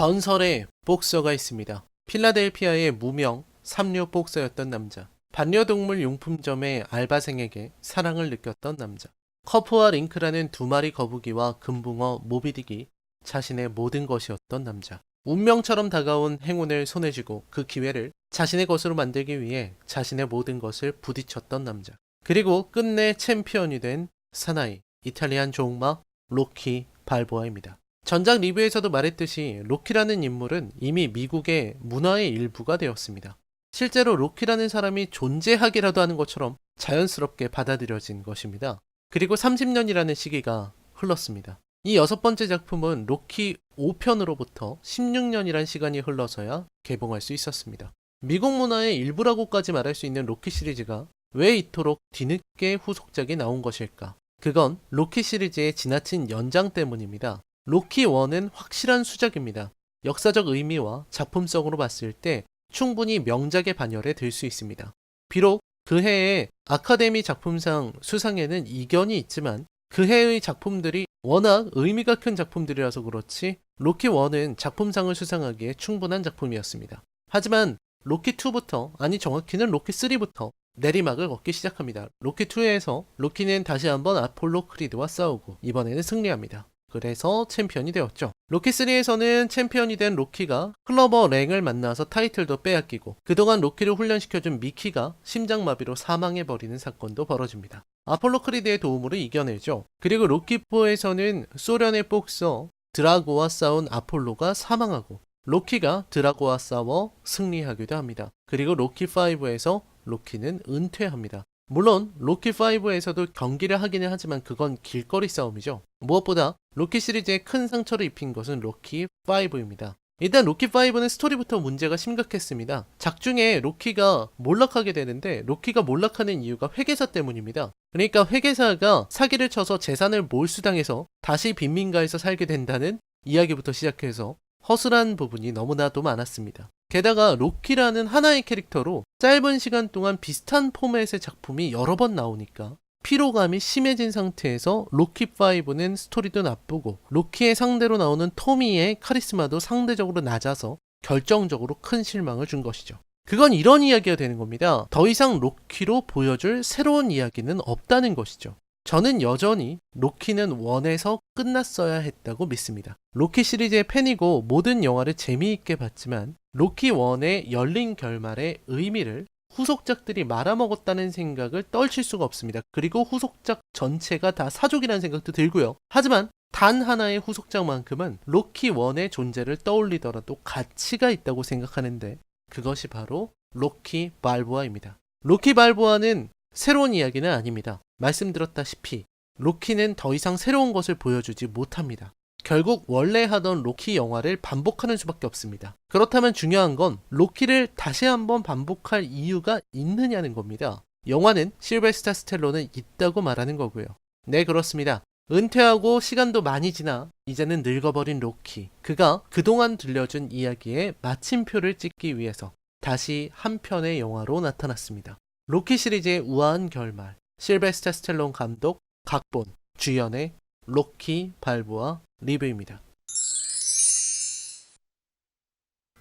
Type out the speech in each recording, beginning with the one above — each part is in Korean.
전설의 복서가 있습니다. 필라델피아의 무명 삼류 복서였던 남자. 반려동물 용품점의 알바생에게 사랑을 느꼈던 남자. 커프와 링크라는 두 마리 거북이와 금붕어 모비딕이 자신의 모든 것이었던 남자. 운명처럼 다가온 행운을 손에 쥐고 그 기회를 자신의 것으로 만들기 위해 자신의 모든 것을 부딪혔던 남자. 그리고 끝내 챔피언이 된 사나이, 이탈리안 종마 로키 발보아입니다. 전작 리뷰에서도 말했듯이 로키라는 인물은 이미 미국의 문화의 일부가 되었습니다. 실제로 로키라는 사람이 존재하기라도 하는 것처럼 자연스럽게 받아들여진 것입니다. 그리고 30년이라는 시기가 흘렀습니다. 이 6번째 작품은 로키 5편으로부터 16년이란 시간이 흘러서야 개봉할 수 있었습니다. 미국 문화의 일부라고까지 말할 수 있는 로키 시리즈가 왜 이토록 뒤늦게 후속작이 나온 것일까? 그건 로키 시리즈의 지나친 연장 때문입니다. 로키 1은 확실한 수작입니다. 역사적 의미와 작품성으로 봤을 때 충분히 명작의 반열에 들 수 있습니다. 비록 그 해의 아카데미 작품상 수상에는 이견이 있지만 그 해의 작품들이 워낙 의미가 큰 작품들이라서 그렇지 로키 1은 작품상을 수상하기에 충분한 작품이었습니다. 하지만 로키 2부터, 아니 정확히는 로키 3부터 내리막을 걷기 시작합니다. 로키 2에서 로키는 다시 한번 아폴로 크리드와 싸우고 이번에는 승리합니다. 그래서 챔피언이 되었죠. 로키 3에서는 챔피언이 된 로키가 클로버 랭을 만나서 타이틀도 빼앗기고 그동안 로키를 훈련시켜준 미키가 심장마비로 사망해버리는 사건도 벌어집니다. 아폴로 크리드의 도움으로 이겨내죠. 그리고 로키 4에서는 소련의 복서 드라고와 싸운 아폴로가 사망하고 로키가 드라고와 싸워 승리하기도 합니다. 그리고 로키 5에서 로키는 은퇴합니다. 물론 로키 5에서도 경기를 하기는 하지만 그건 길거리 싸움이죠. 무엇보다 로키 시리즈에 큰 상처를 입힌 것은 로키 5입니다. 일단 로키 5는 스토리부터 문제가 심각했습니다. 작중에 로키가 몰락하게 되는데 로키가 몰락하는 이유가 회계사 때문입니다. 그러니까 회계사가 사기를 쳐서 재산을 몰수당해서 다시 빈민가에서 살게 된다는 이야기부터 시작해서 허술한 부분이 너무나도 많았습니다. 게다가 로키라는 하나의 캐릭터로 짧은 시간 동안 비슷한 포맷의 작품이 여러 번 나오니까 피로감이 심해진 상태에서 로키 5는 스토리도 나쁘고 로키의 상대로 나오는 토미의 카리스마도 상대적으로 낮아서 결정적으로 큰 실망을 준 것이죠. 그건 이런 이야기가 되는 겁니다. 더 이상 로키로 보여줄 새로운 이야기는 없다는 것이죠. 저는 여전히 로키는 1에서 끝났어야 했다고 믿습니다. 로키 시리즈의 팬이고 모든 영화를 재미있게 봤지만 로키 1의 열린 결말의 의미를 후속작들이 말아먹었다는 생각을 떨칠 수가 없습니다. 그리고 후속작 전체가 다 사족이라는 생각도 들고요. 하지만 단 하나의 후속작만큼은 로키 1의 존재를 떠올리더라도 가치가 있다고 생각하는데 그것이 바로 로키 발보아입니다. 로키 발보아는 새로운 이야기는 아닙니다. 말씀드렸다시피 로키는 더 이상 새로운 것을 보여주지 못합니다. 결국 원래 하던 로키 영화를 반복하는 수밖에 없습니다. 그렇다면 중요한 건 로키를 다시 한번 반복할 이유가 있느냐는 겁니다. 영화는 실베스타 스텔론은 있다고 말하는 거고요. 네, 그렇습니다. 은퇴하고 시간도 많이 지나 이제는 늙어버린 로키, 그가 그동안 들려준 이야기에 마침표를 찍기 위해서 다시 한 편의 영화로 나타났습니다. 로키 시리즈의 우아한 결말, 실베스타 스텔론 감독, 각본, 주연의 로키 발보아 리뷰입니다.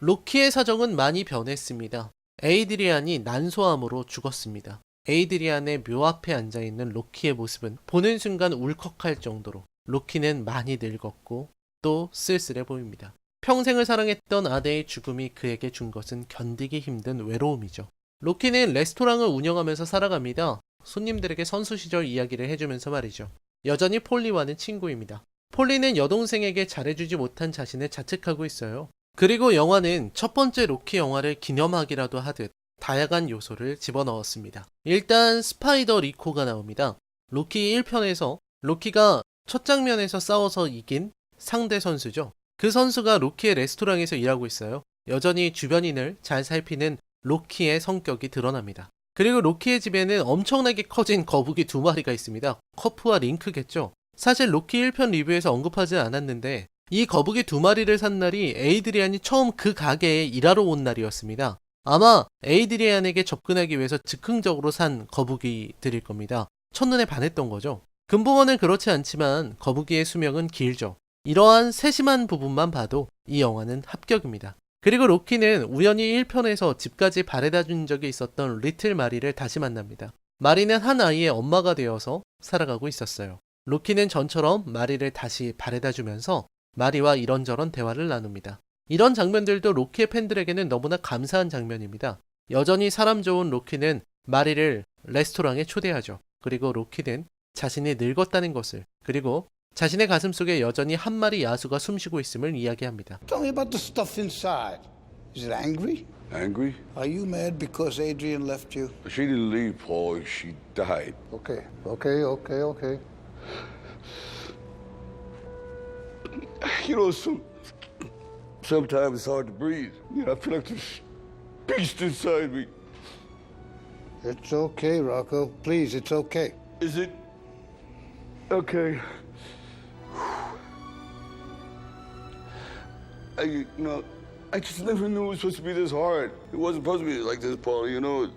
로키의 사정은 많이 변했습니다. 에이드리안이 난소암으로 죽었습니다. 에이드리안의 묘 앞에 앉아있는 로키의 모습은 보는 순간 울컥할 정도로 로키는 많이 늙었고 또 쓸쓸해 보입니다. 평생을 사랑했던 아내의 죽음이 그에게 준 것은 견디기 힘든 외로움이죠. 로키는 레스토랑을 운영하면서 살아갑니다. 손님들에게 선수 시절 이야기를 해주면서 말이죠. 여전히 폴리와는 친구입니다. 폴리는 여동생에게 잘해주지 못한 자신을 자책하고 있어요. 그리고 영화는 첫 번째 로키 영화를 기념하기라도 하듯 다양한 요소를 집어넣었습니다. 일단 스파이더 리코가 나옵니다. 로키 1편에서 로키가 첫 장면에서 싸워서 이긴 상대 선수죠. 그 선수가 로키의 레스토랑에서 일하고 있어요. 여전히 주변인을 잘 살피는 로키의 성격이 드러납니다. 그리고 로키의 집에는 엄청나게 커진 거북이 2마리가 있습니다. 커프와 링크겠죠. 사실 로키 1편 리뷰에서 언급하지 않았는데 이 거북이 2마리를 산 날이 에이드리안이 처음 그 가게에 일하러 온 날이었습니다. 아마 에이드리안에게 접근하기 위해서 즉흥적으로 산 거북이들일 겁니다. 첫눈에 반했던 거죠. 금붕어는 그렇지 않지만 거북이의 수명은 길죠. 이러한 세심한 부분만 봐도 이 영화는 합격입니다. 그리고 로키는 우연히 1편에서 집까지 바래다 준 적이 있었던 리틀 마리를 다시 만납니다. 마리는 한 아이의 엄마가 되어서 살아가고 있었어요. 로키는 전처럼 마리를 다시 바래다 주면서 마리와 이런저런 대화를 나눕니다. 이런 장면들도 로키의 팬들에게는 너무나 감사한 장면입니다. 여전히 사람 좋은 로키는 마리를 레스토랑에 초대하죠. 그리고 로키는 자신이 늙었다는 것을, 그리고 자신의 가슴 속에 여전히 한 마리 야수가 숨쉬고 있음을 이야기합니다. Tell me about the stuff inside. Is it angry? Angry? Are you mad because Adrian left you? She didn't leave, Paul. She died. Okay. You know, sometimes it's hard to breathe. You know, I feel like there's beast inside me. It's okay, Rocco. Please, it's okay. Is it? Okay. I just never knew it was supposed to be this hard. It wasn't supposed to be like this, Paul, you know.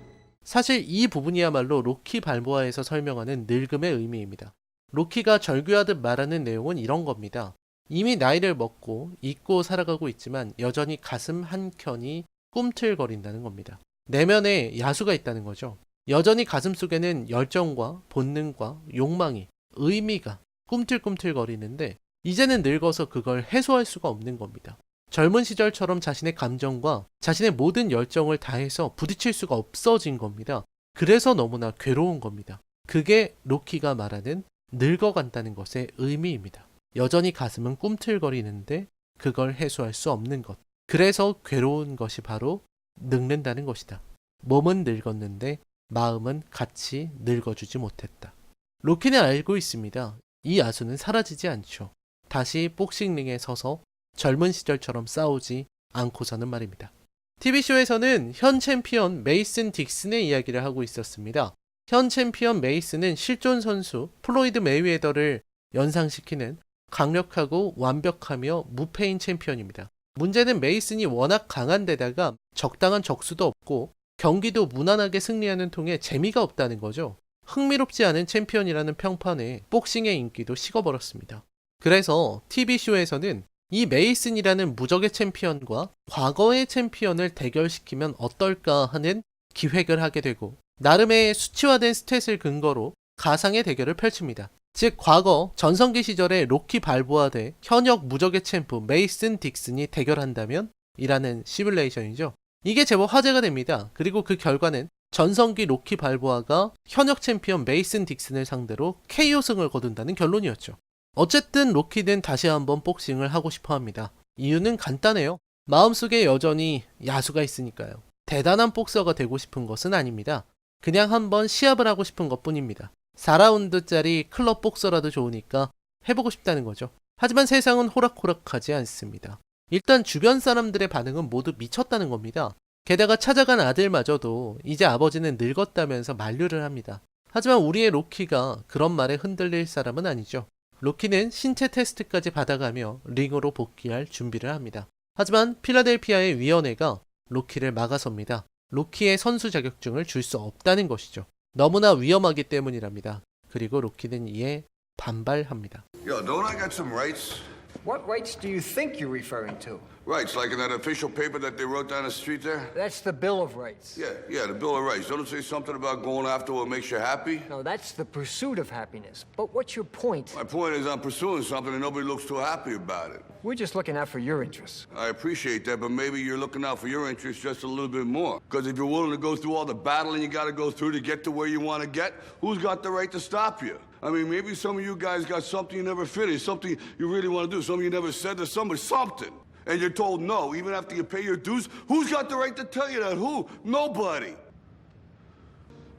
사실 이 부분이야말로 로키 발보아에서 설명하는 늙음의 의미입니다. 로키가 절규하듯 말하는 내용은 이런 겁니다. 이미 나이를 먹고 잊고 살아가고 있지만 여전히 가슴 한켠이 꿈틀거린다는 겁니다. 내면에 야수가 있다는 거죠. 여전히 가슴 속에는 열정과 본능과 욕망이, 의미가 꿈틀꿈틀거리는데 이제는 늙어서 그걸 해소할 수가 없는 겁니다. 젊은 시절처럼 자신의 감정과 자신의 모든 열정을 다해서 부딪힐 수가 없어진 겁니다. 그래서 너무나 괴로운 겁니다. 그게 로키가 말하는 늙어간다는 것의 의미입니다. 여전히 가슴은 꿈틀거리는데 그걸 해소할 수 없는 것. 그래서 괴로운 것이 바로 늙는다는 것이다. 몸은 늙었는데 마음은 같이 늙어주지 못했다. 로키는 알고 있습니다. 이 야수는 사라지지 않죠. 다시 복싱링에 서서 젊은 시절처럼 싸우지 않고서는 말입니다. TV쇼에서는 현 챔피언 메이슨 딕슨의 이야기를 하고 있었습니다. 현 챔피언 메이슨은 실존 선수 플로이드 메이웨더를 연상시키는 강력하고 완벽하며 무패인 챔피언입니다. 문제는 메이슨이 워낙 강한 데다가 적당한 적수도 없고 경기도 무난하게 승리하는 통에 재미가 없다는 거죠. 흥미롭지 않은 챔피언이라는 평판에 복싱의 인기도 식어버렸습니다. 그래서 TV쇼에서는 이 메이슨이라는 무적의 챔피언과 과거의 챔피언을 대결시키면 어떨까 하는 기획을 하게 되고 나름의 수치화된 스탯을 근거로 가상의 대결을 펼칩니다. 즉 과거 전성기 시절의 로키 발보아 대 현역 무적의 챔프 메이슨 딕슨이 대결한다면 이라는 시뮬레이션이죠. 이게 제법 화제가 됩니다. 그리고 그 결과는 전성기 로키 발보아가 현역 챔피언 메이슨 딕슨을 상대로 KO승을 거둔다는 결론이었죠. 어쨌든 로키는 다시 한번 복싱을 하고 싶어 합니다. 이유는 간단해요. 마음속에 여전히 야수가 있으니까요. 대단한 복서가 되고 싶은 것은 아닙니다. 그냥 한번 시합을 하고 싶은 것 뿐입니다. 4라운드짜리 클럽 복서라도 좋으니까 해보고 싶다는 거죠. 하지만 세상은 호락호락하지 않습니다. 일단 주변 사람들의 반응은 모두 미쳤다는 겁니다. 게다가 찾아간 아들마저도 이제 아버지는 늙었다면서 만류를 합니다. 하지만 우리의 로키가 그런 말에 흔들릴 사람은 아니죠. 로키는 신체 테스트까지 받아가며 링으로 복귀할 준비를 합니다. 하지만 필라델피아의 위원회가 로키를 막아섭니다. 로키의 선수 자격증을 줄 수 없다는 것이죠. 너무나 위험하기 때문이랍니다. 그리고 로키는 이에 반발합니다. Yo, don't I got some rights? What rights do you think you're referring to? Rights, like in that official paper that they wrote down the street there? That's the Bill of Rights. Yeah, the Bill of Rights. Don't it say something about going after what makes you happy? No, that's the pursuit of happiness. But what's your point? My point is I'm pursuing something and nobody looks too happy about it. We're just looking out for your interests. I appreciate that, but maybe you're looking out for your interests just a little bit more. Because if you're willing to go through all the battling you got to go through to get to where you want to get, who's got the right to stop you? I mean, maybe some of you guys got something you never finished, something you really want to do, something you never said to somebody, something. And you're told no, even after you pay your dues. Who's got the right to tell you that? Who? Nobody.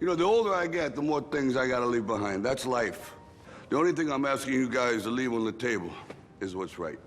You know, the older I get, the more things I got to leave behind. That's life. The only thing I'm asking you guys to leave on the table is what's right.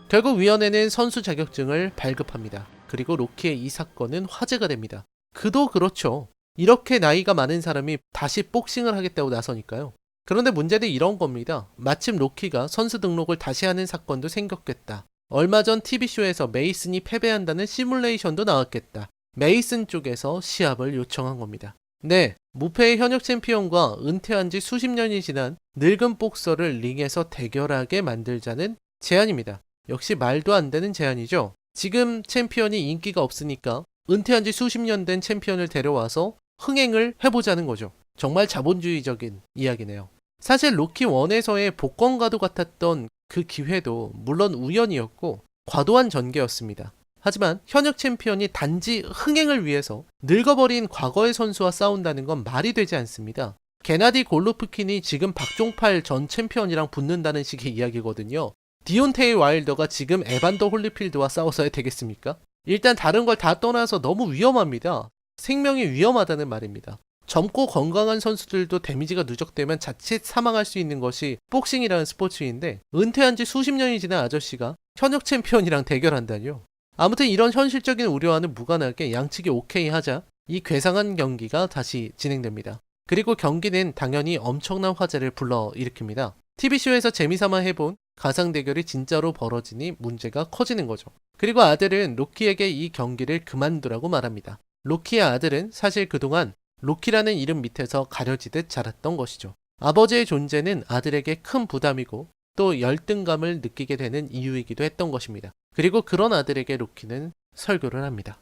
결국 위원회는 선수 자격증을 발급합니다. 그리고 로키의 이 사건은 화제가 됩니다. 그도 그렇죠. 이렇게 나이가 많은 사람이 다시 복싱을 하겠다고 나서니까요. 그런데 문제는 이런 겁니다. 마침 로키가 선수 등록을 다시 하는 사건도 생겼겠다. 얼마 전 TV쇼에서 메이슨이 패배한다는 시뮬레이션도 나왔겠다. 메이슨 쪽에서 시합을 요청한 겁니다. 네, 무패의 현역 챔피언과 은퇴한 지 수십 년이 지난 늙은 복서를 링에서 대결하게 만들자는 제안입니다. 역시 말도 안 되는 제안이죠. 지금 챔피언이 인기가 없으니까 은퇴한 지 수십 년 된 챔피언을 데려와서 흥행을 해보자는 거죠. 정말 자본주의적인 이야기네요. 사실 로키 1에서의 복권과도 같았던 그 기회도 물론 우연이었고 과도한 전개였습니다. 하지만 현역 챔피언이 단지 흥행을 위해서 늙어버린 과거의 선수와 싸운다는 건 말이 되지 않습니다. 게나디 골로프킨이 지금 박종팔 전 챔피언이랑 붙는다는 식의 이야기거든요. 디온테이 와일더가 지금 에반더 홀리필드와 싸워서야 되겠습니까? 일단 다른 걸 다 떠나서 너무 위험합니다. 생명이 위험하다는 말입니다. 젊고 건강한 선수들도 데미지가 누적되면 자칫 사망할 수 있는 것이 복싱이라는 스포츠인데 은퇴한 지 수십 년이 지난 아저씨가 현역 챔피언이랑 대결한다뇨. 아무튼 이런 현실적인 우려와는 무관하게 양측이 오케이 하자 이 괴상한 경기가 다시 진행됩니다. 그리고 경기는 당연히 엄청난 화제를 불러일으킵니다. TV쇼에서 재미삼아 해본 가상 대결이 진짜로 벌어지니 문제가 커지는 거죠. 그리고 아들은 로키에게 이 경기를 그만두라고 말합니다. 로키의 아들은 사실 그동안 로키라는 이름 밑에서 가려지듯 자랐던 것이죠. 아버지의 존재는 아들에게 큰 부담이고 또 열등감을 느끼게 되는 이유이기도 했던 것입니다. 그리고 그런 아들에게 로키는 설교를 합니다.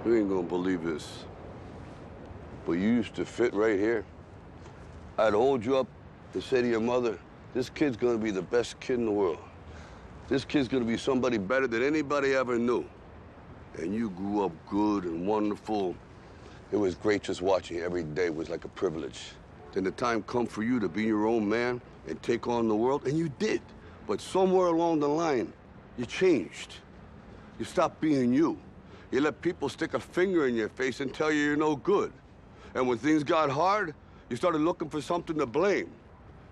You ain't gonna believe this, but you used to fit right here. I'd hold you up and say to your mother, this kid's gonna be the best kid in the world. This kid's gonna be somebody better than anybody ever knew. And you grew up good and wonderful. It was great just watching you. Every day was like a privilege. Then the time come for you to be your own man and take on the world, and you did. But somewhere along the line, you changed. You stopped being you. You let people stick a finger in your face and tell you you're no good. And when things got hard, you started looking for something to blame,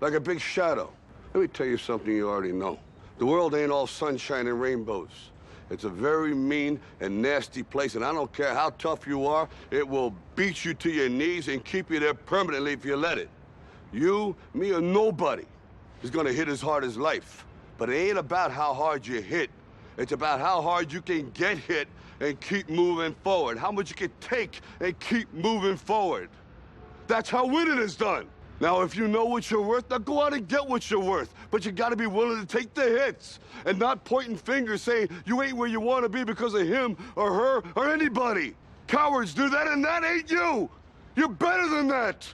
like a big shadow. Let me tell you something you already know. The world ain't all sunshine and rainbows. It's a very mean and nasty place, and I don't care how tough you are, it will beat you to your knees and keep you there permanently if you let it. You, me, or nobody is gonna hit as hard as life. But it ain't about how hard you hit. It's about how hard you can get hit and keep moving forward. How much you can take and keep moving forward. That's how winning is done. Now, if you know what you're worth, now go out and get what you're worth. But you gotta be willing to take the hits and not pointing fingers saying you ain't where you wanna be because of him or her or anybody. Cowards do that, and that ain't you. You're better than that.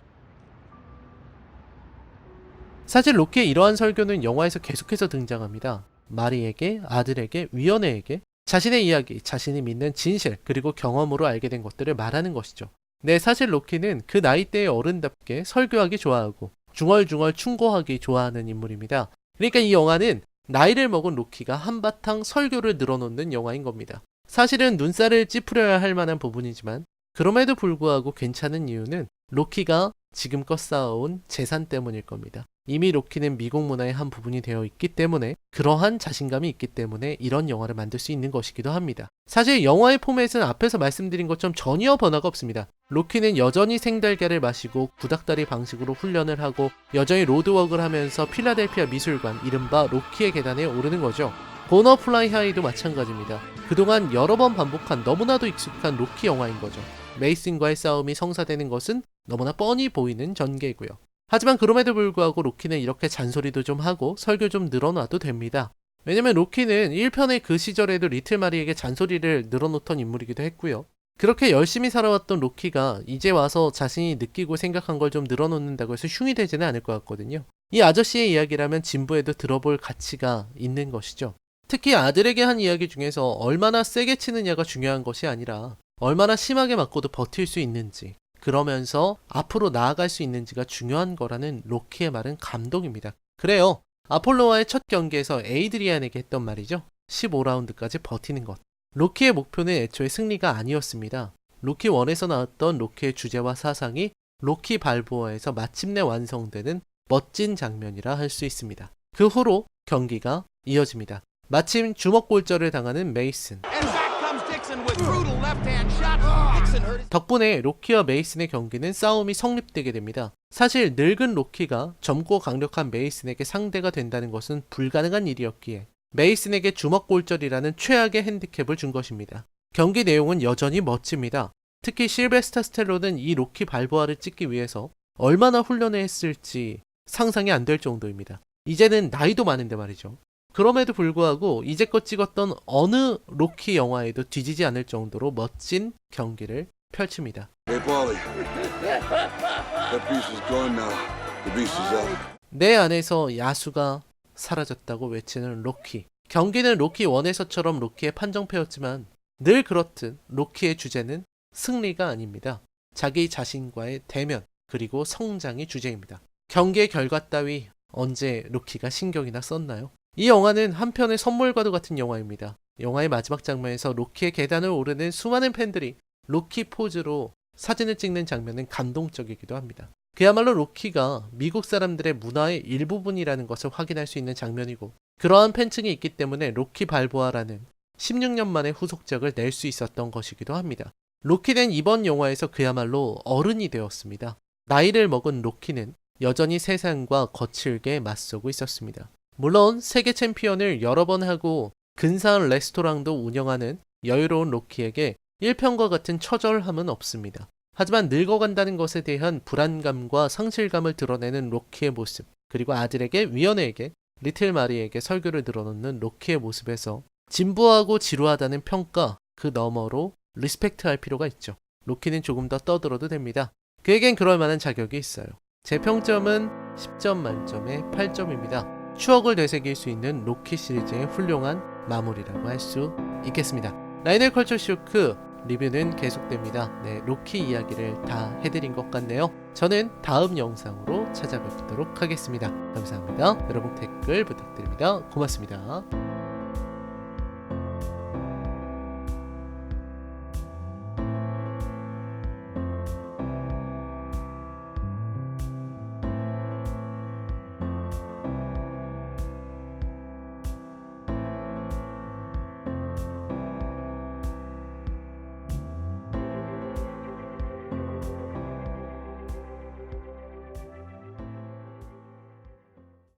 사실 로키의 이러한 설교는 영화에서 계속해서 등장합니다. 마리에게, 아들에게, 위원회에게 자신의 이야기, 자신이 믿는 진실, 그리고 경험으로 알게 된 것들을 말하는 것이죠. 네, 사실 로키는 그 나이대의 어른답게 설교하기 좋아하고 중얼중얼 충고하기 좋아하는 인물입니다. 그러니까 이 영화는 나이를 먹은 로키가 한바탕 설교를 늘어놓는 영화인 겁니다. 사실은 눈살을 찌푸려야 할 만한 부분이지만 그럼에도 불구하고 괜찮은 이유는 로키가 지금껏 쌓아온 재산 때문일 겁니다. 이미 로키는 미국 문화의 한 부분이 되어 있기 때문에 그러한 자신감이 있기 때문에 이런 영화를 만들 수 있는 것이기도 합니다. 사실 영화의 포맷은 앞에서 말씀드린 것처럼 전혀 변화가 없습니다. 로키는 여전히 생달걀을 마시고 구닥다리 방식으로 훈련을 하고 여전히 로드워크를 하면서 필라델피아 미술관 이른바 로키의 계단에 오르는 거죠. 보너 플라이 하이도 마찬가지입니다. 그동안 여러 번 반복한 너무나도 익숙한 로키 영화인 거죠. 메이슨과의 싸움이 성사되는 것은 너무나 뻔히 보이는 전개이고요. 하지만 그럼에도 불구하고 로키는 이렇게 잔소리도 좀 하고 설교 좀 늘어놔도 됩니다. 왜냐면 로키는 1편의 그 시절에도 리틀 마리에게 잔소리를 늘어놓던 인물이기도 했고요. 그렇게 열심히 살아왔던 로키가 이제 와서 자신이 느끼고 생각한 걸 좀 늘어놓는다고 해서 흉이 되지는 않을 것 같거든요. 이 아저씨의 이야기라면 진부에도 들어볼 가치가 있는 것이죠. 특히 아들에게 한 이야기 중에서 얼마나 세게 치느냐가 중요한 것이 아니라 얼마나 심하게 맞고도 버틸 수 있는지, 그러면서 앞으로 나아갈 수 있는지가 중요한 거라는 로키의 말은 감동입니다. 그래요. 아폴로와의 첫 경기에서 에이드리안에게 했던 말이죠. 15라운드까지 버티는 것. 로키의 목표는 애초에 승리가 아니었습니다. 로키 1에서 나왔던 로키의 주제와 사상이 로키 발보어에서 마침내 완성되는 멋진 장면이라 할 수 있습니다. 그 후로 경기가 이어집니다. 마침 주먹골절을 당하는 메이슨. 덕분에 로키와 메이슨의 경기는 싸움이 성립되게 됩니다. 사실 늙은 로키가 젊고 강력한 메이슨에게 상대가 된다는 것은 불가능한 일이었기에 메이슨에게 주먹골절이라는 최악의 핸디캡을 준 것입니다. 경기 내용은 여전히 멋집니다. 특히 실베스타 스텔론은 이 로키 발보아를 찍기 위해서 얼마나 훈련을 했을지 상상이 안 될 정도입니다. 이제는 나이도 많은데 말이죠. 그럼에도 불구하고 이제껏 찍었던 어느 로키 영화에도 뒤지지 않을 정도로 멋진 경기를 펼칩니다. Hey, Paulie. That beast is gone now. The beast is out. 내 안에서 야수가 사라졌다고 외치는 로키. 경기는 로키 1에서처럼 로키의 판정패였지만 늘 그렇듯 로키의 주제는 승리가 아닙니다. 자기 자신과의 대면 그리고 성장이 주제입니다. 경기의 결과 따위 언제 로키가 신경이나 썼나요? 이 영화는 한편의 선물과도 같은 영화입니다. 영화의 마지막 장면에서 로키의 계단을 오르는 수많은 팬들이 로키 포즈로 사진을 찍는 장면은 감동적이기도 합니다. 그야말로 로키가 미국 사람들의 문화의 일부분이라는 것을 확인할 수 있는 장면이고 그러한 팬층이 있기 때문에 로키 발보아라는 16년 만에 후속작을 낼 수 있었던 것이기도 합니다. 로키는 이번 영화에서 그야말로 어른이 되었습니다. 나이를 먹은 로키는 여전히 세상과 거칠게 맞서고 있었습니다. 물론 세계 챔피언을 여러 번 하고 근사한 레스토랑도 운영하는 여유로운 로키에게 일편과 같은 처절함은 없습니다. 하지만 늙어간다는 것에 대한 불안감과 상실감을 드러내는 로키의 모습, 그리고 아들에게 위원에게 리틀 마리에게 설교를 늘어놓는 로키의 모습에서 진부하고 지루하다는 평가 그 너머로 리스펙트할 필요가 있죠. 로키는 조금 더 떠들어도 됩니다. 그에겐 그럴 만한 자격이 있어요. 제 평점은 10점 만점에 8점입니다. 추억을 되새길 수 있는 로키 시리즈의 훌륭한 마무리라고 할 수 있겠습니다. 라이넬 컬처 쇼크 리뷰는 계속됩니다. 네, 로키 이야기를 다 해드린 것 같네요. 저는 다음 영상으로 찾아뵙도록 하겠습니다. 감사합니다. 여러분 댓글 부탁드립니다. 고맙습니다.